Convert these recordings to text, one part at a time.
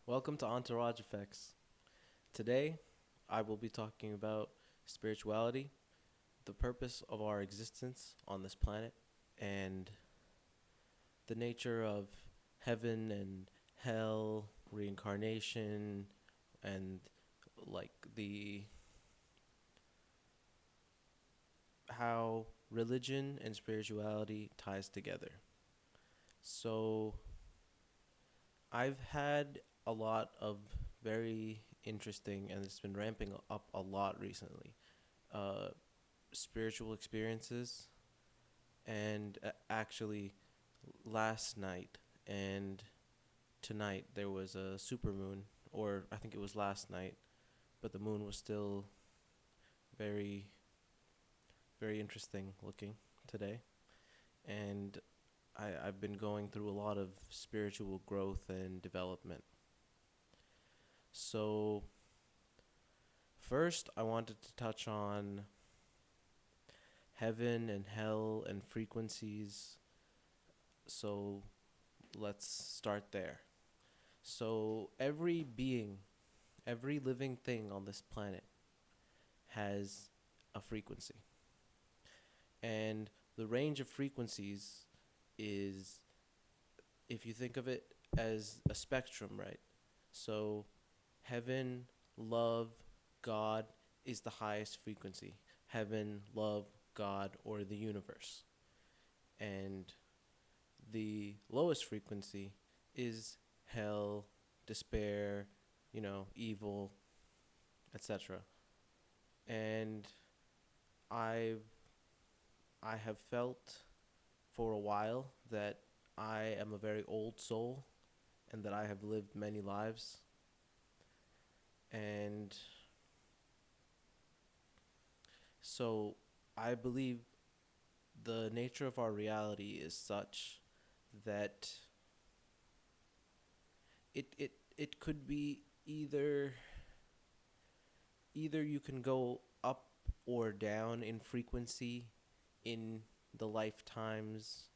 Welcome to Entourage Effects. Today, I will be talking about spirituality, the purpose of our existence on this planet, and the nature of heaven and hell, reincarnation, and like the how religion and spirituality ties together. So, I've had a lot of very interesting, and it's been ramping up a lot recently, uh, spiritual experiences. And actually, last night and tonight there was a supermoon, or I think it was last night, but the moon was still very, very interesting looking today. And I've been going through a lot of spiritual growth and development. So, first, I wanted to touch on heaven and hell and frequencies. So, let's start there. So, every being, every living thing on this planet has a frequency. And the range of frequencies is, if you think of it as a spectrum, right? So, heaven, love, God is the highest frequency. Heaven, love, God, or the universe. And the lowest frequency is hell, despair, evil, etc. And I've I have felt for a while that I am a very old soul and that I have lived many lives. And so I believe the nature of our reality is such that it could be either you can go up or down in frequency in the lifetimes,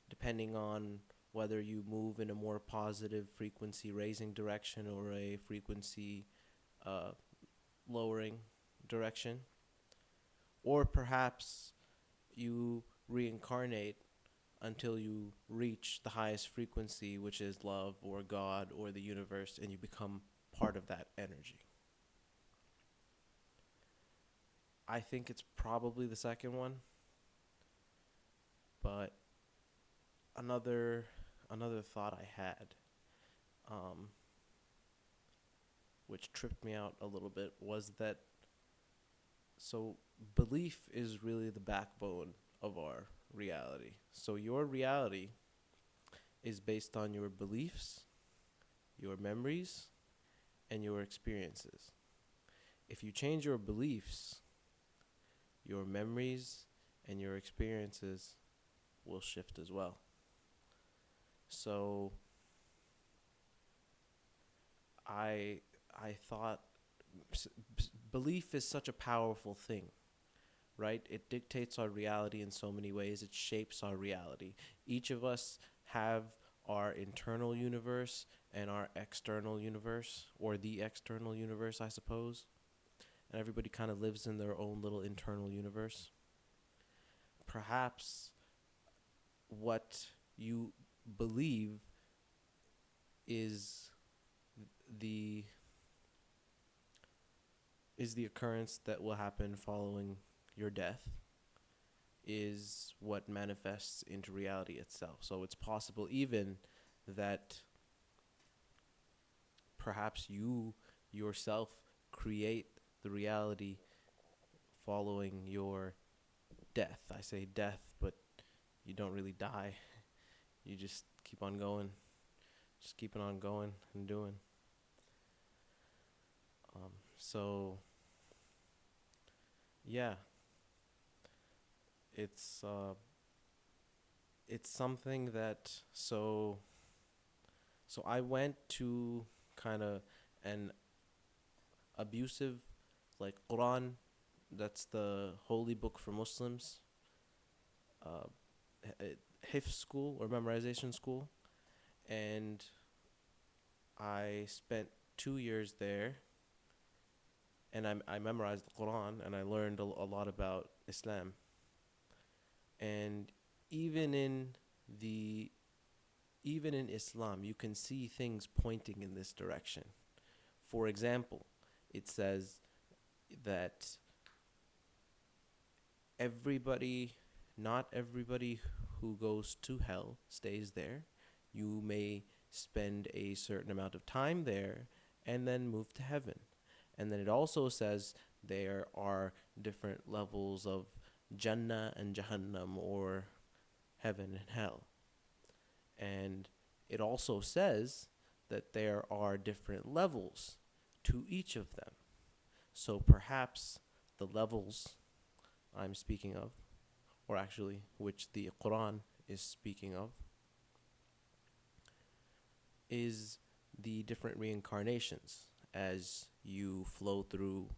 depending on whether you move in a more positive frequency raising direction or a frequency uh, lowering direction. Or perhaps you reincarnate until you reach the highest frequency, which is love or God or the universe, and you become part of that energy. I think it's probably the second one, but another another thought I had, um, which tripped me out a little bit, was that so belief is really the backbone of our reality. So your reality is based on your beliefs, your memories, and your experiences. If you change your beliefs, your memories and your experiences will shift as well. So I I thought belief is such a powerful thing, right? It dictates our reality in so many ways. It shapes our reality. Each of us have our internal universe and our external universe, or the external universe, I suppose. And everybody kind of lives in their own little internal universe. Perhaps what you believe is the the occurrence that will happen following your death is what manifests into reality itself. So it's possible even that perhaps you yourself create the reality following your death. I say death, but you don't really die. You just keep on going, just keeping on going and doing. So yeah, it's uh, it's something that so I went to kind of an abusive, like Quran, that's the holy book for Muslims, uh, hifz school or memorization school, and I spent 2 years there, and I memorized the Quran, and I learned a lot about Islam. And even in the even in Islam, you can see things pointing in this direction. For example, it says that everybody, not everybody who goes to hell stays there. You may spend a certain amount of time there and then move to heaven. And then it also says there are different levels of Jannah and Jahannam, or heaven and hell. And it also says that there are different levels to each of them. So perhaps the levels I'm speaking of, or actually which the Quran is speaking of, is the different reincarnations as you flow through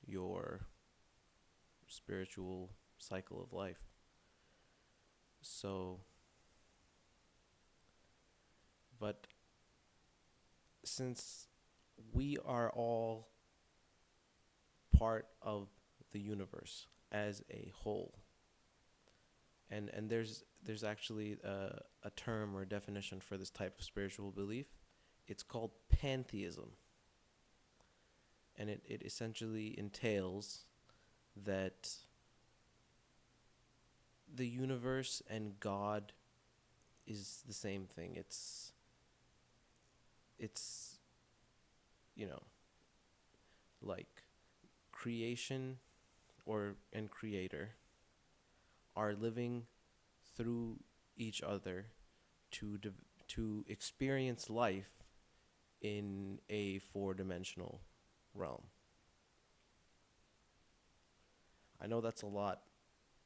your spiritual cycle of life. So, but since we are all part of the universe as a whole, and there's actually a term or definition for this type of spiritual belief. It's called pantheism, and it essentially entails that the universe and God is the same thing. It's you know, like creation or and creator are living through each other to to experience life in a four-dimensional realm. I know that's a lot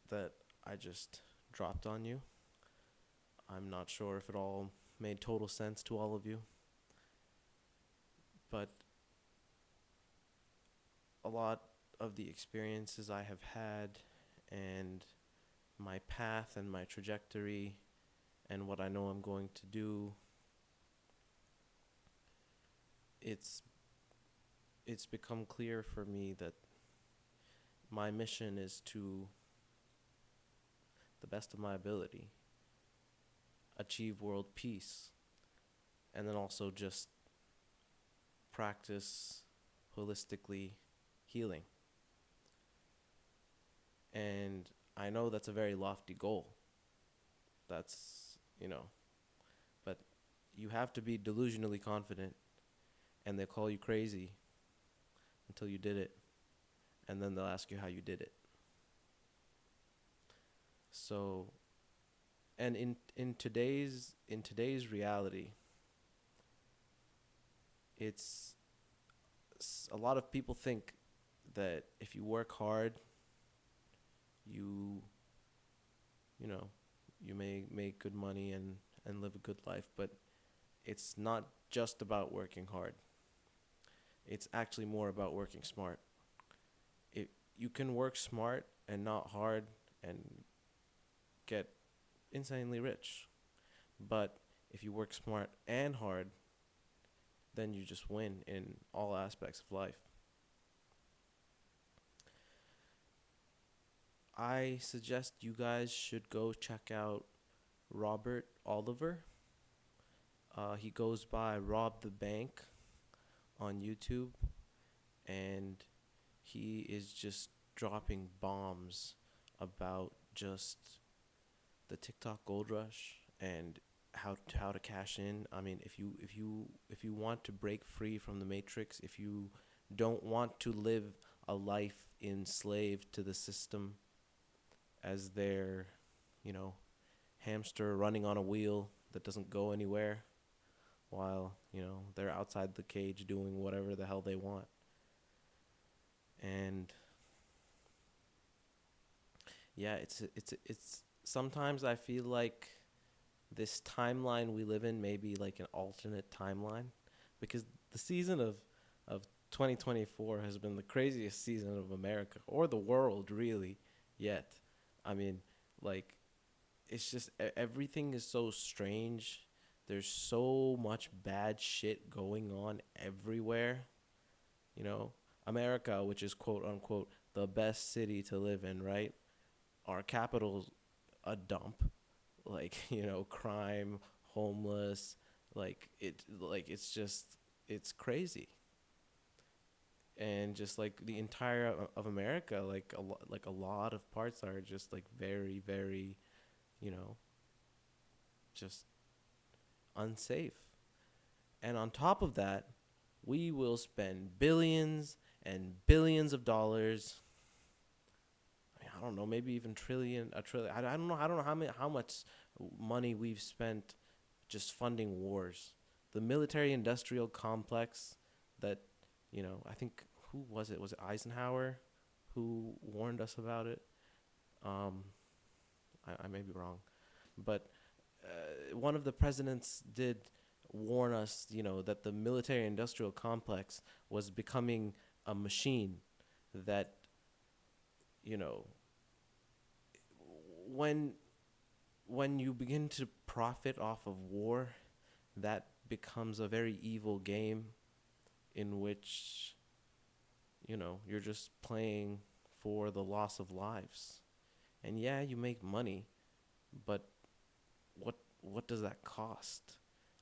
that I just dropped on you. I'm not sure if it all made total sense to all of you, but a lot of the experiences I have had, and my path and my trajectory, and what I know I'm going to do, it's it's become clear for me that my mission is to the best of my ability achieve world peace, and then also just practice holistically healing. And I know that's a very lofty goal. That's, but you have to be delusionally confident, and they'll call you crazy until you did it, and then they'll ask you how you did it. So, and in today's reality, it's a lot of people think that if you work hard, you you know you may make good money and live a good life, but it's not just about working hard. It's actually more about working smart. It You can work smart and not hard and get insanely rich. But if you work smart and hard, then you just win in all aspects of life. I suggest you guys should go check out Robert Oliver. He goes by Rob the Bank on YouTube, and he is just dropping bombs about just the TikTok gold rush and how to cash in. I mean, if you want to break free from the matrix, if you don't want to live a life enslaved to the system as their, you know, hamster running on a wheel that doesn't go anywhere while, they're outside the cage doing whatever the hell they want. And yeah, it's sometimes I feel like this timeline we live in may be like an alternate timeline, because the season of 2024 has been the craziest season of America or the world really yet. I mean, like, it's just everything is so strange. There's so much bad shit going on everywhere. You know, America, which is quote unquote the best city to live in, right? Our capital's a dump. Like, crime, homeless, it's just it's crazy. And just like the entire of America, like a lot of parts are just like very, very, you know, just unsafe. And on top of that, we will spend billions and billions of dollars. I don't know, maybe even a trillion. I don't know how much money we've spent just funding wars. The military industrial complex that, I think, who was it? Was it Eisenhower who warned us about it? Um, I may be wrong, but one of the presidents did warn us, that the military industrial complex was becoming a machine that, you know, when you begin to profit off of war, that becomes a very evil game in which, you're just playing for the loss of lives. And yeah, you make money, but what does that cost?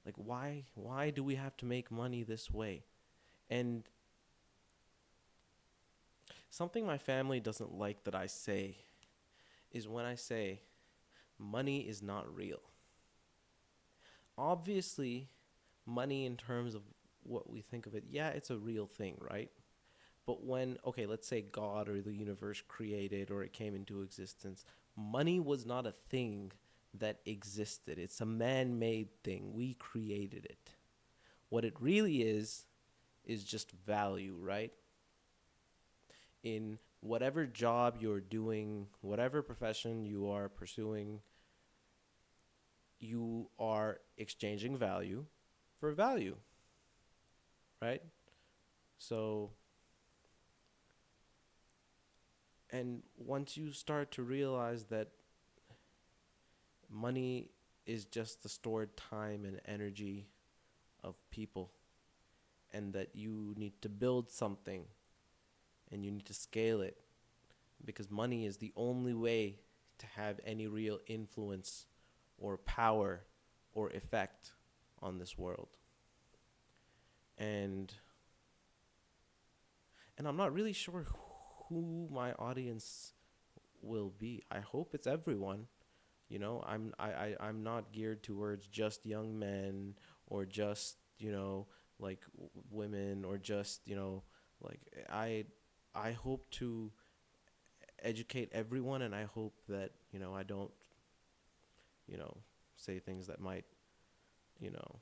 Like, why do we have to make money this way? And something my family doesn't like that I say is when I say money is not real. Obviously, money in terms of what we think of it, yeah, it's a real thing, right? But when, okay, let's say God or the universe created or it came into existence, money was not a thing that existed. It's a man made thing. We created it. What it really is just value, right? In whatever job you're doing, whatever profession you are pursuing, you are exchanging value for value, right? So, and once you start to realize that money is just the stored time and energy of people, and that you need to build something and you need to scale it because money is the only way to have any real influence or power or effect on this world. And I'm not really sure who my audience will be. I hope it's everyone. I'm not geared towards just young men or just, like women or just, like I hope to educate everyone, and I hope that, I don't, you know, say things that might, you know,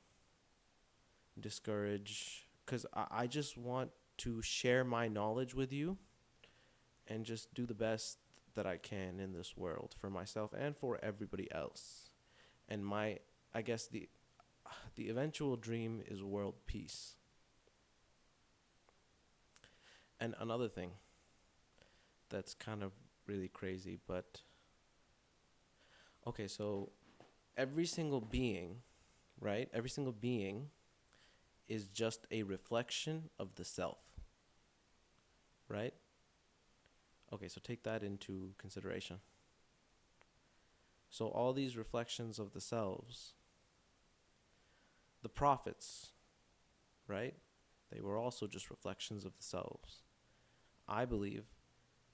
discourage, cuz I just want to share my knowledge with you and just do the best that I can in this world for myself and for everybody else. And I guess the eventual dream is world peace. And another thing that's kind of really crazy, but okay, so every single being, right? Every single being is just a reflection of the self, right? Okay, so take that into consideration. So all these reflections of the selves, the prophets, right? They were also just reflections of the selves. I believe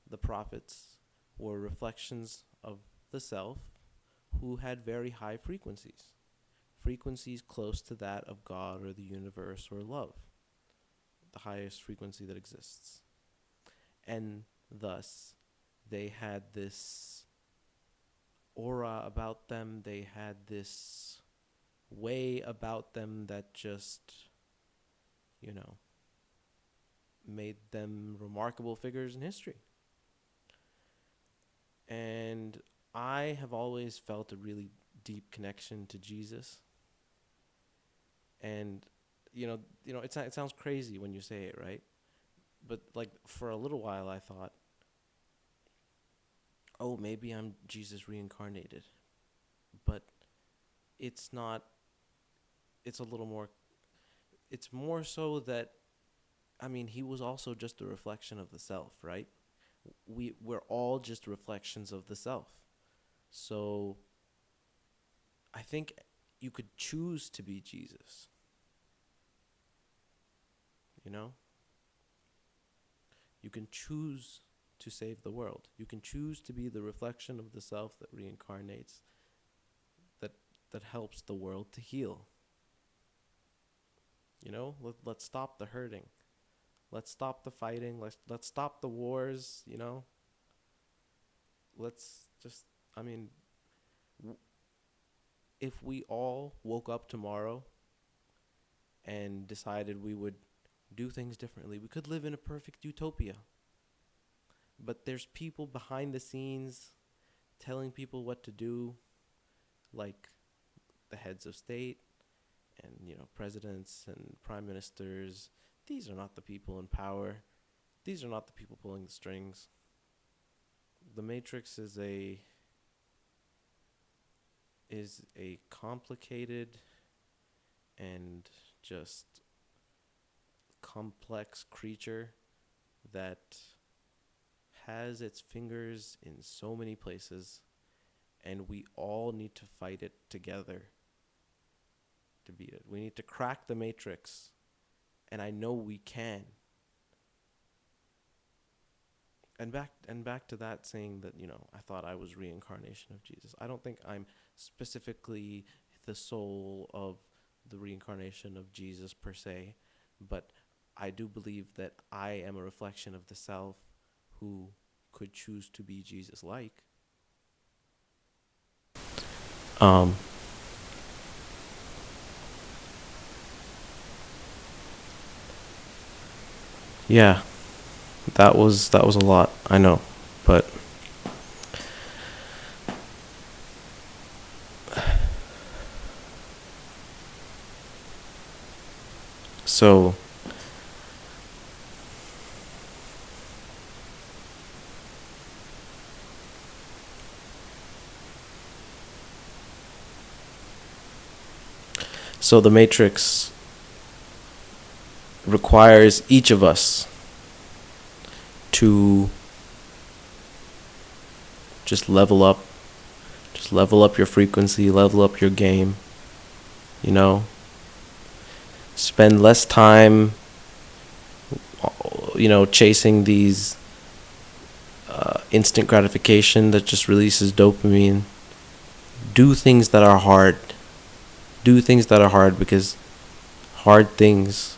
the prophets were reflections of the self who had very high frequencies, frequencies close to that of God or the universe or love, the highest frequency that exists. And thus, they had this aura about them, they had this way about them that just, you know, made them remarkable figures in history. And I have always felt a really deep connection to Jesus. And it sounds crazy when you say it, right? But like for a little while I thought, "Oh, maybe I'm Jesus reincarnated." But it's not it's a little more. It's more so that, I mean, he was also just a reflection of the self, right? We're all just reflections of the self. So I think you could choose to be Jesus. You know, you can choose to save the world. You can choose to be the reflection of the self that reincarnates, that that helps the world to heal. You know, let's stop the hurting. Let's stop the fighting. Let's stop the wars, you know? Let's just, I mean, if we all woke up tomorrow and decided we would do things differently, we could live in a perfect utopia. But there's people behind the scenes telling people what to do, like the heads of state and, you know, presidents and prime ministers. These are not the people in power. These are not the people pulling the strings. The Matrix is a complicated and just complex creature that has its fingers in so many places, and we all need to fight it together to beat it. We need to crack the Matrix, and I know we can. And back to that saying that, you know, I thought I was reincarnation of Jesus. I don't think I'm specifically the soul of the reincarnation of Jesus per se, but I do believe that I am a reflection of the self who could choose to be Jesus like. Um yeah, that was a lot, I know. But so so the Matrix requires each of us to just level up your frequency, level up your game, you know, spend less time, you know, chasing these instant gratification that just releases dopamine. Do things that are hard. Do things that are hard, because hard things,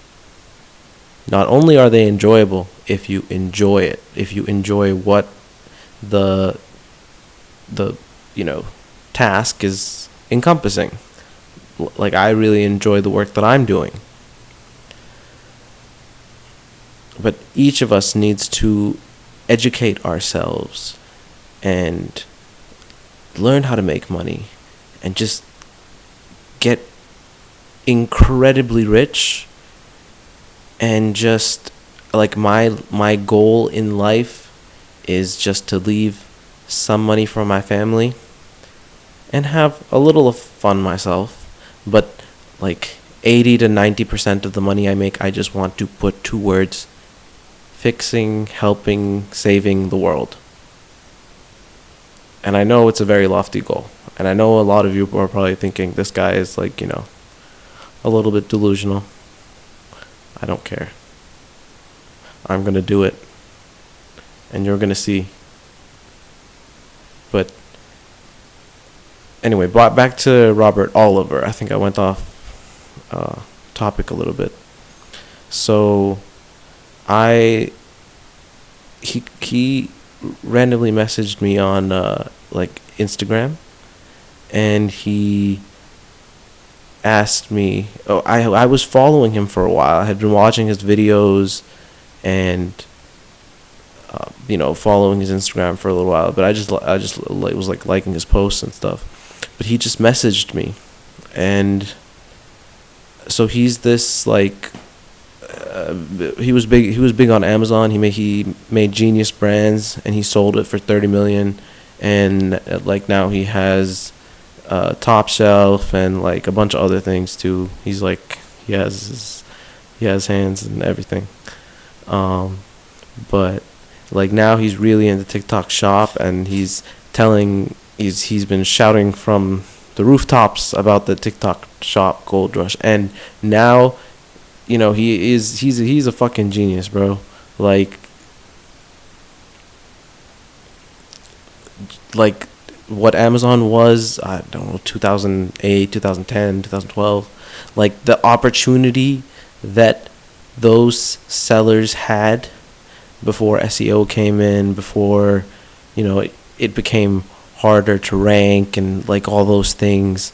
not only are they enjoyable if you enjoy it, if you enjoy what the the you know, task is encompassing. Like, I really enjoy the work that I'm doing. But each of us needs to educate ourselves and learn how to make money and just get incredibly rich, and just like my goal in life is just to leave some money for my family and have a little of fun myself. But like 80 to 90% of the money I make, I just want to put towards fixing, helping, saving the world. And I know it's a very lofty goal. And I know a lot of you are probably thinking, this guy is like, you know, a little bit delusional. I don't care. I'm going to do it. And you're going to see. But anyway, back to Robert Oliver. I think I went off topic a little bit. So he randomly messaged me on like Instagram, and he asked me. Oh, I was following him for a while. I had been watching his videos and you know, following his Instagram for a little while, but I just was like liking his posts and stuff. But he just messaged me, and so he's this like he was big on Amazon. He made Genius Brands, and he sold it for 30 million, and like now he has Top Shelf and like a bunch of other things too. He's like he has hands and everything. Um, but like now he's really into TikTok Shop, and he's been shouting from the rooftops about the TikTok Shop Gold Rush, and now he's a fucking genius, bro. Like like what Amazon was, I don't know, 2008, 2010, 2012, like the opportunity that those sellers had before SEO came in, before it became harder to rank and like all those things.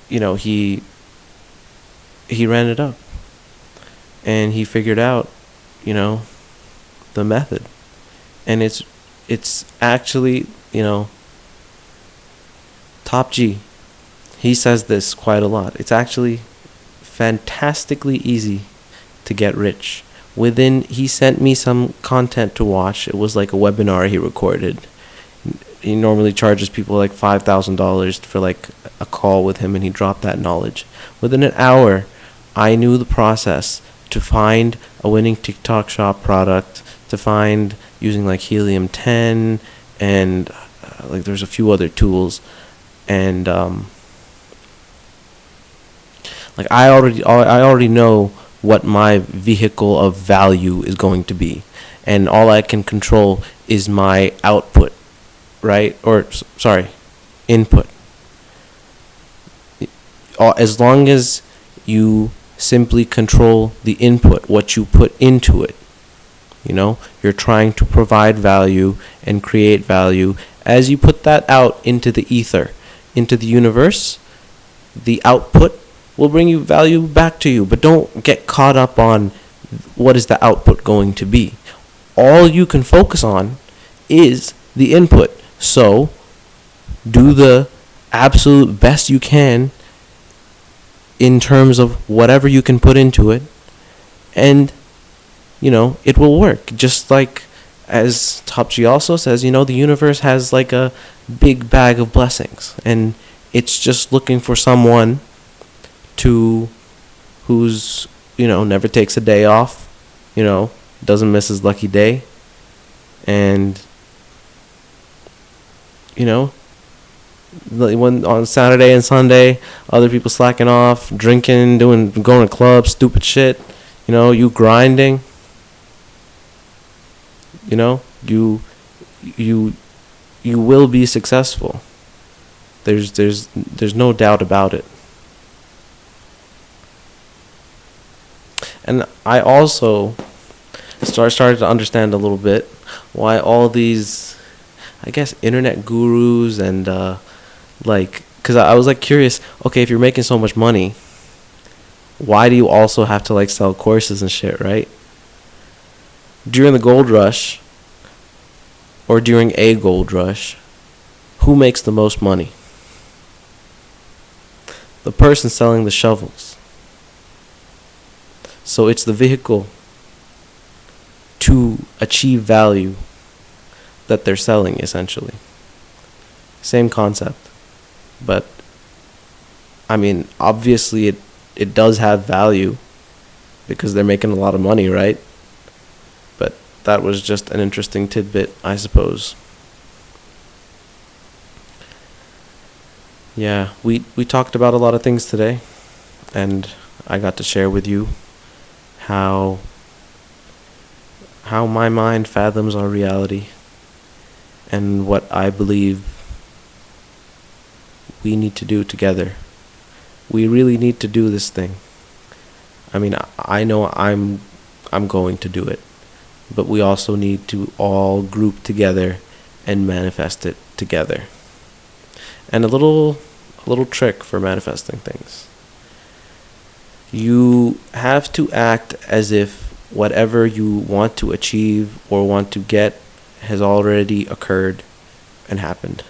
He ran it up, and he figured out, you know, the method. And it's actually, Top G. He says this quite a lot. It's actually fantastically easy to get rich. He sent me some content to watch. It was like a webinar he recorded. He normally charges people like $5,000 for like a call with him, and he dropped that knowledge. Within an hour, I knew the process to find a winning TikTok Shop product, to find using like Helium 10 and like there's a few other tools, and like I already know what my vehicle of value is going to be, and all I can control is my output, right? Or sorry, input. As long as you simply control the input, what you put into it, you're trying to provide value and create value. As you put that out into the ether, into the universe, the output will bring you value back to you. But don't get caught up on what is the output going to be. All you can focus on is the input. So do the absolute best you can in terms of whatever you can put into it, and it will work. Just like as Top G also says, the universe has like a big bag of blessings, and it's just looking for someone who's never takes a day off, doesn't miss his lucky day, and when on Saturday and Sunday, other people slacking off, drinking, going to clubs, stupid shit, you grinding, you will be successful. There's no doubt about it. And I also started to understand a little bit why all these, I guess, internet gurus and because I was like curious, okay, if you're making so much money, why do you also have to like sell courses and shit, right? During the gold rush, or during a gold rush, who makes the most money? The person selling the shovels. So it's the vehicle to achieve value that they're selling, essentially. Same concept. But I mean, obviously it does have value because they're making a lot of money, right? But that was just an interesting tidbit, I suppose. Yeah, we talked about a lot of things today, and I got to share with you how my mind fathoms our reality and what I believe we need to do together. We really need to do this thing. I mean, I know I'm going to do it, but we also need to all group together and manifest it together. And a little trick for manifesting things. You have to act as if whatever you want to achieve or want to get has already occurred and happened.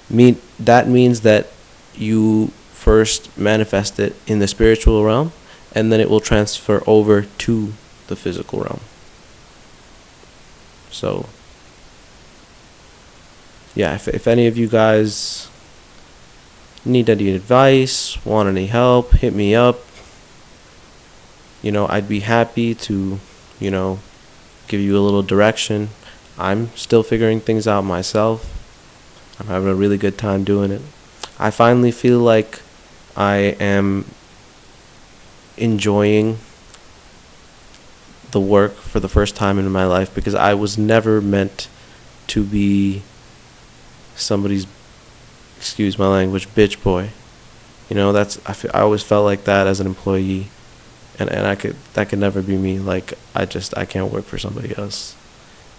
That means that you first manifest it in the spiritual realm, and then it will transfer over to the physical realm. So yeah, if any of you guys need any advice, want any help, hit me up. I'd be happy to, give you a little direction. I'm still figuring things out myself. I'm having a really good time doing it. I finally feel like I am enjoying the work for the first time in my life, because I was never meant to be somebody's, excuse my language, bitch boy. I always felt like that as an employee, and that could never be me. Like, I can't work for somebody else.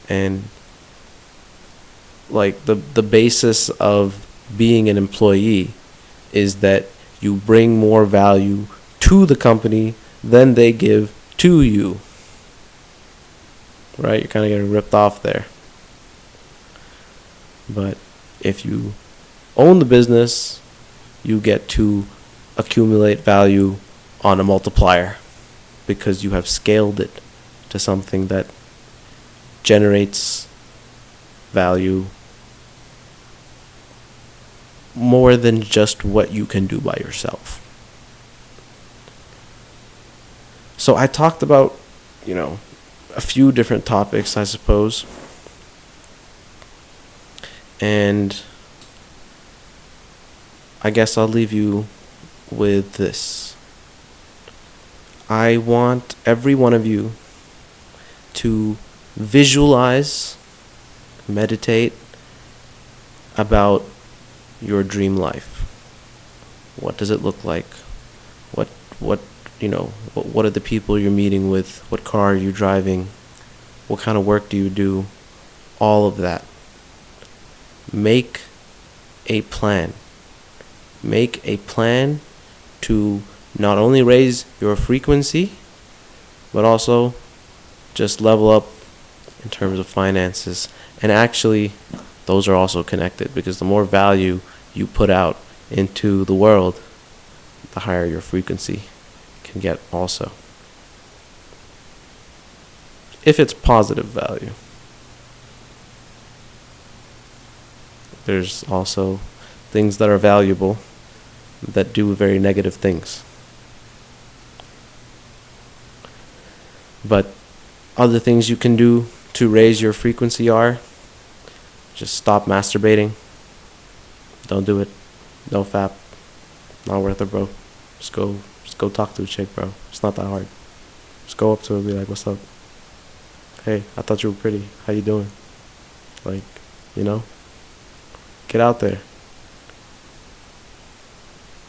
And like the basis of being an employee is that you bring more value to the company than they give to you. Right? You're kind of getting ripped off there. But if you own the business, you get to accumulate value on a multiplier, because you have scaled it to something that generates value more than just what you can do by yourself. So I talked about, a few different topics, I suppose. And I guess I'll leave you with this. I want every one of you to visualize, meditate about your dream life. What does it look like? What are the people you're meeting with? What car are you driving? What kind of work do you do? All of that. Make a plan. Make a plan to not only raise your frequency, but also just level up in terms of finances. And actually, those are also connected, because the more value you put out into the world, the higher your frequency can get also. If it's positive value. There's also things that are valuable that do very negative things. But other things you can do to raise your frequency are just stop masturbating. Don't do it. No fap. Not worth it, bro. Just go talk to a chick, bro. It's not that hard. Just go up to her and be like, what's up? Hey, I thought you were pretty. How you doing? Like, get out there.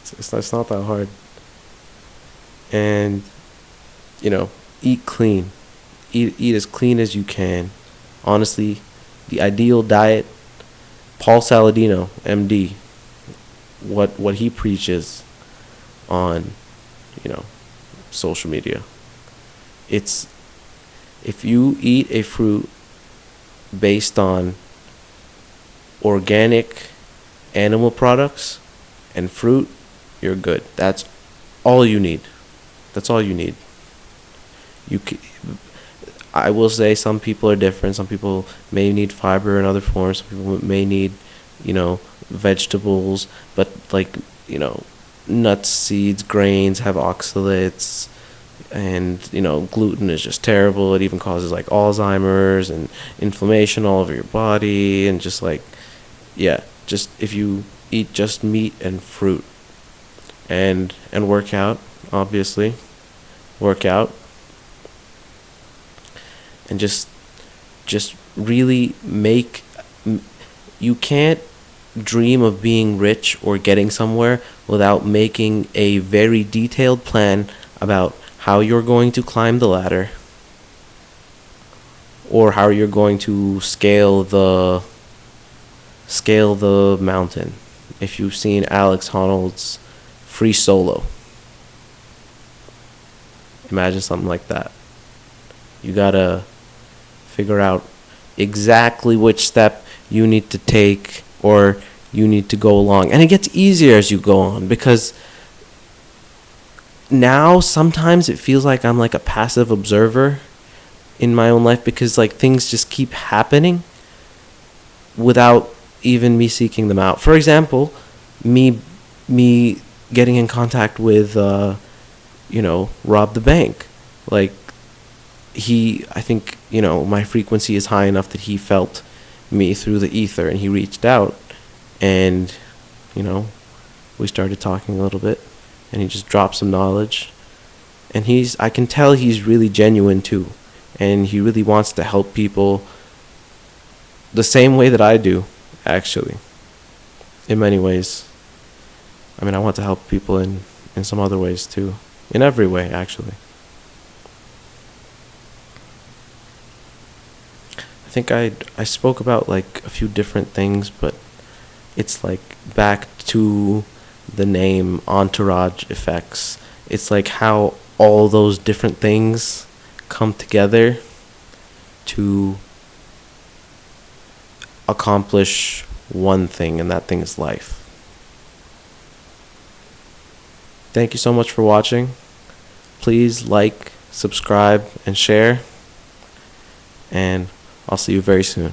It's not that hard. And, eat clean. Eat as clean as you can. Honestly, the ideal diet, Paul Saladino, MD, what he preaches on, social media. It's, if you eat a fruit based on organic animal products and fruit, you're good. That's all you need. That's all you need. I will say some people are different. Some people may need fiber in other forms. Some people may need, vegetables. But nuts, seeds, grains have oxalates. And, gluten is just terrible. It even causes Alzheimer's and inflammation all over your body. And just just if you eat just meat and fruit and work out, obviously, work out. And just really you can't dream of being rich or getting somewhere without making a very detailed plan about how you're going to climb the ladder, or how you're going to scale the mountain. If you've seen Alex Honnold's Free Solo, imagine something like that. You gotta figure out exactly which step you need to take or you need to go along. And it gets easier as you go on, because now sometimes it feels like I'm like a passive observer, in my own life, because like things just keep happening without even me seeking them out. For example, me me getting in contact with rob the bank. Like, I think, my frequency is high enough that he felt me through the ether, and he reached out, and you know we started talking a little bit, and he just dropped some knowledge, and I can tell he's really genuine too, and he really wants to help people the same way that I do, actually, in many ways. I mean, I want to help people in some other ways too, in every way, actually. I think I spoke about like a few different things, but it's like back to the name entourage effects. It's like how all those different things come together to accomplish one thing, and that thing is life. Thank you so much for watching. Please like, subscribe, and share. And I'll see you very soon.